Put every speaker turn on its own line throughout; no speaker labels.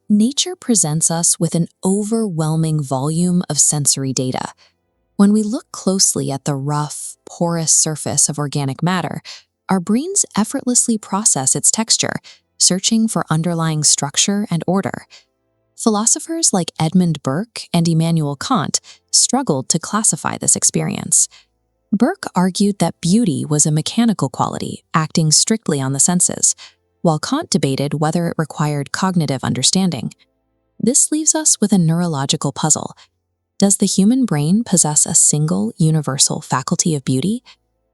Nature presents us with an overwhelming volume of sensory data. When we look closely at the rough, porous surface of organic matter, our brains effortlessly process its texture, searching for underlying structure and order. Philosophers like Edmund Burke and Immanuel Kant struggled to classify this experience. Burke argued that beauty was a mechanical quality, acting strictly on the senses, while Kant debated whether it required cognitive understanding. This leaves us with a neurological puzzle. Does the human brain possess a single, universal faculty of beauty?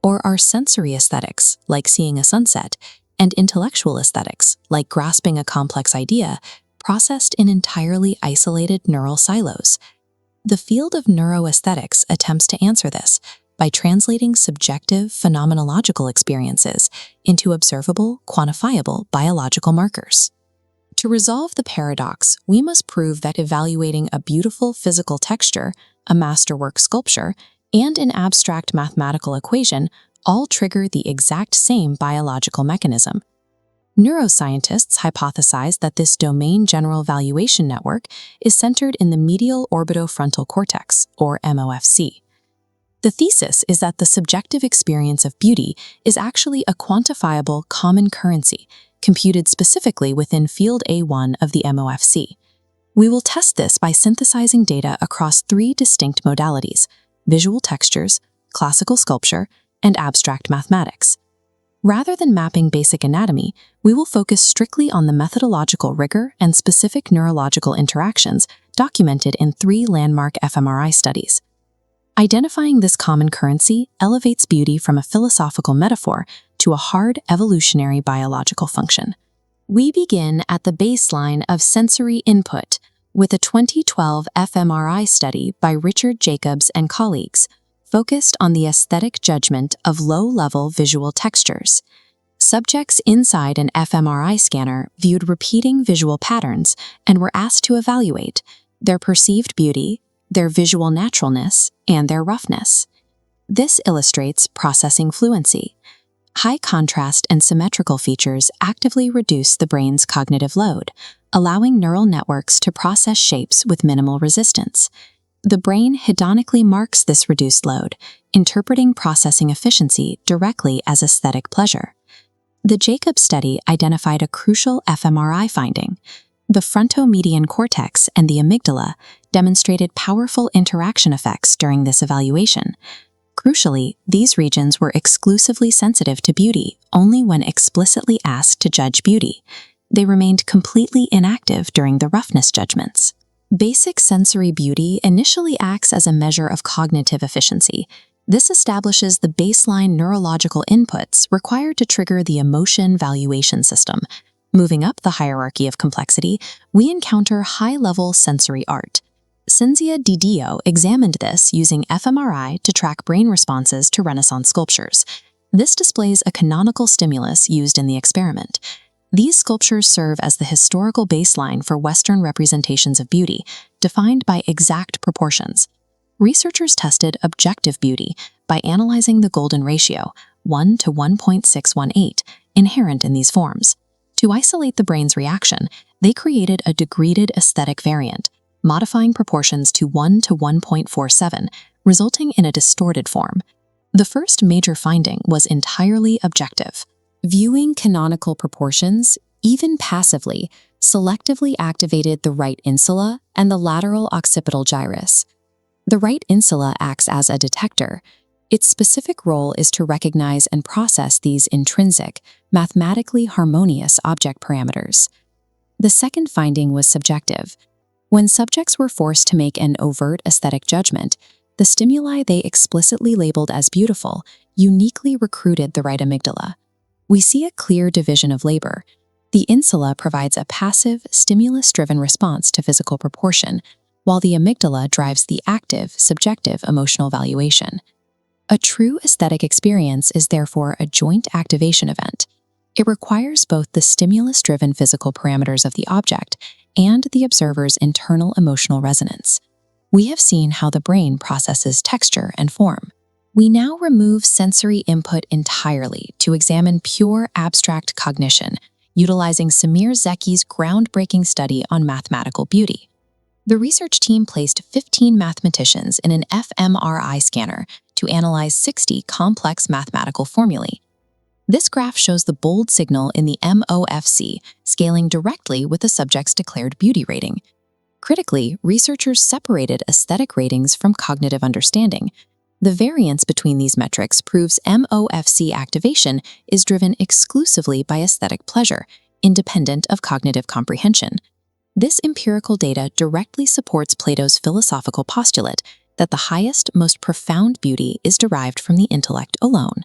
Or are sensory aesthetics, like seeing a sunset, and intellectual aesthetics, like grasping a complex idea, processed in entirely isolated neural silos? The field of neuroaesthetics attempts to answer this by translating subjective phenomenological experiences into observable, quantifiable biological markers. To resolve the paradox, we must prove that evaluating a beautiful physical texture, a masterwork sculpture, and an abstract mathematical equation all trigger the exact same biological mechanism. Neuroscientists hypothesize that this domain general valuation network is centered in the medial orbitofrontal cortex, or MOFC. The thesis is that the subjective experience of beauty is actually a quantifiable common currency, computed specifically within field A1 of the MOFC. We will test this by synthesizing data across three distinct modalities: visual textures, classical sculpture, and abstract mathematics. Rather than mapping basic anatomy, we will focus strictly on the methodological rigor and specific neurological interactions documented in three landmark fMRI studies. Identifying this common currency elevates beauty from a philosophical metaphor to a hard evolutionary biological function. We begin at the baseline of sensory input with a 2012 fMRI study by Richard Jacobs and colleagues, focused on the aesthetic judgment of low-level visual textures. Subjects inside an fMRI scanner viewed repeating visual patterns and were asked to evaluate their perceived beauty, their visual naturalness, and their roughness. This illustrates processing fluency. High contrast and symmetrical features actively reduce the brain's cognitive load, allowing neural networks to process shapes with minimal resistance. The brain hedonically marks this reduced load, interpreting processing efficiency directly as aesthetic pleasure. The Jacobs study identified a crucial fMRI finding. The frontomedian cortex and the amygdala demonstrated powerful interaction effects during this evaluation. Crucially, these regions were exclusively sensitive to beauty only when explicitly asked to judge beauty. They remained completely inactive during the roughness judgments. Basic sensory beauty initially acts as a measure of cognitive efficiency. This establishes the baseline neurological inputs required to trigger the emotion-valuation system. Moving up the hierarchy of complexity, we encounter high-level sensory art. Cinzia Di Dio examined this using fMRI to track brain responses to Renaissance sculptures. This displays a canonical stimulus used in the experiment. These sculptures serve as the historical baseline for Western representations of beauty, defined by exact proportions. Researchers tested objective beauty by analyzing the golden ratio, 1 to 1.618, inherent in these forms. To isolate the brain's reaction, they created a degraded aesthetic variant, modifying proportions to 1 to 1.47, resulting in a distorted form. The first major finding was entirely objective. Viewing canonical proportions, even passively, selectively activated the right insula and the lateral occipital gyrus. The right insula acts as a detector. Its specific role is to recognize and process these intrinsic, mathematically harmonious object parameters. The second finding was subjective. When subjects were forced to make an overt aesthetic judgment, the stimuli they explicitly labeled as beautiful uniquely recruited the right amygdala. We see a clear division of labor. The insula provides a passive, stimulus-driven response to physical proportion, while the amygdala drives the active, subjective emotional valuation. A true aesthetic experience is therefore a joint activation event. It requires both the stimulus-driven physical parameters of the object and the observer's internal emotional resonance. We have seen how the brain processes texture and form. We now remove sensory input entirely to examine pure abstract cognition, utilizing Samir Zeki's groundbreaking study on mathematical beauty. The research team placed 15 mathematicians in an fMRI scanner to analyze 60 complex mathematical formulae. This graph shows the bold signal in the MOFC scaling directly with the subject's declared beauty rating. Critically, researchers separated aesthetic ratings from cognitive understanding. The variance between these metrics proves MOFC activation is driven exclusively by aesthetic pleasure, independent of cognitive comprehension. This empirical data directly supports Plato's philosophical postulate that the highest, most profound beauty is derived from the intellect alone.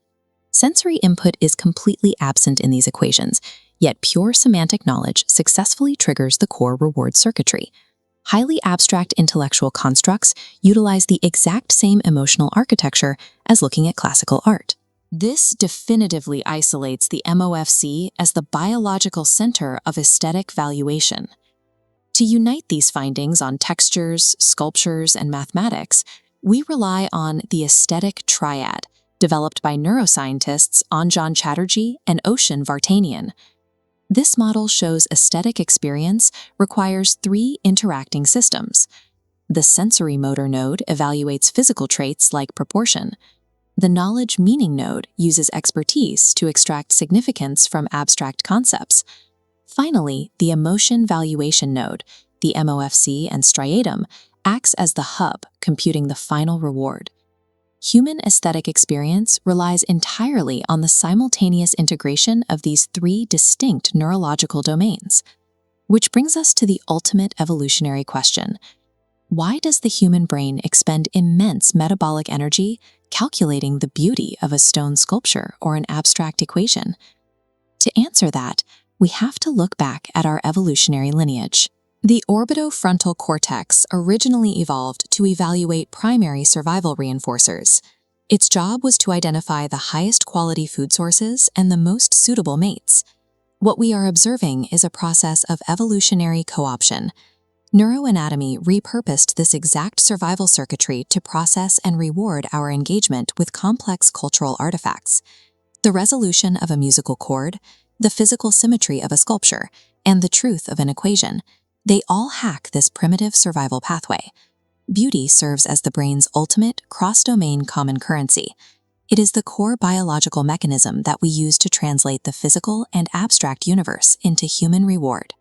Sensory input is completely absent in these equations, yet pure semantic knowledge successfully triggers the core reward circuitry. Highly abstract intellectual constructs utilize the exact same emotional architecture as looking at classical art. This definitively isolates the MOFC as the biological center of aesthetic valuation. To unite these findings on textures, sculptures, and mathematics, we rely on the Aesthetic Triad, developed by neuroscientists Anjan Chatterjee and Ocean Vartanian. This model shows aesthetic experience requires three interacting systems. The sensory motor node evaluates physical traits like proportion. The knowledge meaning node uses expertise to extract significance from abstract concepts. Finally, the emotion-valuation node, the MOFC and striatum, acts as the hub, computing the final reward. Human aesthetic experience relies entirely on the simultaneous integration of these three distinct neurological domains. Which brings us to the ultimate evolutionary question. Why does the human brain expend immense metabolic energy calculating the beauty of a stone sculpture or an abstract equation? To answer that, we have to look back at our evolutionary lineage. The orbitofrontal cortex originally evolved to evaluate primary survival reinforcers. Its job was to identify the highest quality food sources and the most suitable mates. What we are observing is a process of evolutionary co-option. Neuroanatomy repurposed this exact survival circuitry to process and reward our engagement with complex cultural artifacts. The resolution of a musical chord, the physical symmetry of a sculpture, and the truth of an equation, they all hack this primitive survival pathway. Beauty serves as the brain's ultimate cross-domain common currency. It is the core biological mechanism that we use to translate the physical and abstract universe into human reward.